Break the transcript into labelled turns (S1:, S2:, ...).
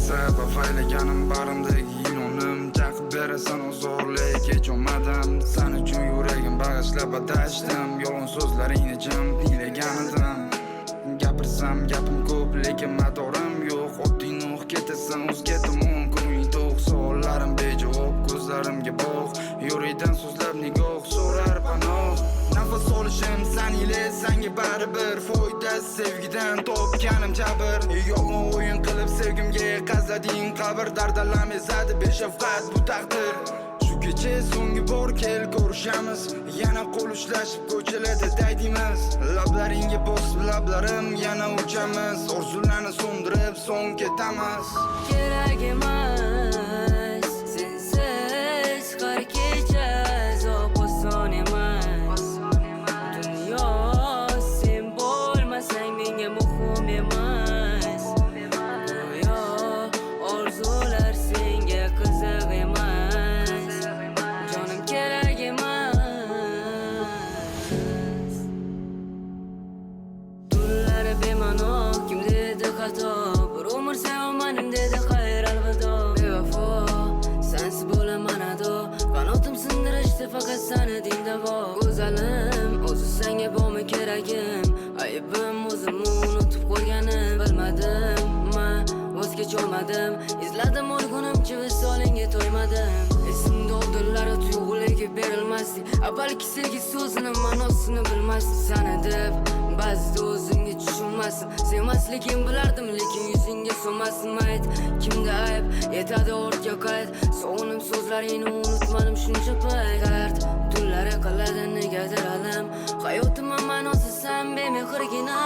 S1: sabab aylaganim barimdagi inonim chaqib berasan o zo'rlik hech olmadim san uchun yuragim bag'ishlab adashdim yolg'on so'zlaringni jim tinglagan edim gapirsam gapim ko'p lekin madorim yo'q oddiy nuh ketasan o'zga tomon ko'ngling to'q savollarim bejavob ko'zlarimga bog' yuraydan so'zlab nigoh so'rar panoh nafas olishim san ile sanga baribir foydasi sevgidan topganim jabr yolg'on o'yin qilib sevgimga qazading qabr dardalam ezadi beshafqat bu taqdir shu kecha so'nggi bor kel ko'rishamiz yana qo'l ushlashib ko'chalarda daydimiz lablaringga bosib lablarim yana uchamiz orzularni so'ndirib so'ng ketamiz
S2: kerak emas sensiz har kecha azob oson emas dunyo sen bo'lmasang menga muhim emas go'yo orzular senga qiziq emas jonim kerak emas tunlari bema'no kim dedi xato bir umr sevmadim dedi xayr alvido bevafo sensiz bo'laman ado qanotim sindirishdi faqat san eding davo go'zalim o'zi senga bormi keragim aybim o'zimni unutib qo'yganim bilmadim man voz kecholmadim izladim o'lgunimcha visolingga to'ymadim esimda oldinlari tuyg'ularga berilmasdik avvalgi sevgi so'zini ma'nosini bilmasdik sana deb ba'zida o'zimga tushunmasdim sevmasligim bilardim lekin yuzingga so'nmasdim ayt kimda ayb yetadi ortga qayt sog'inib so'zlaringni unutmadim shuncha payt dard tunlari qiladi negadir alam hayotimning ma'nosi san bemehrgina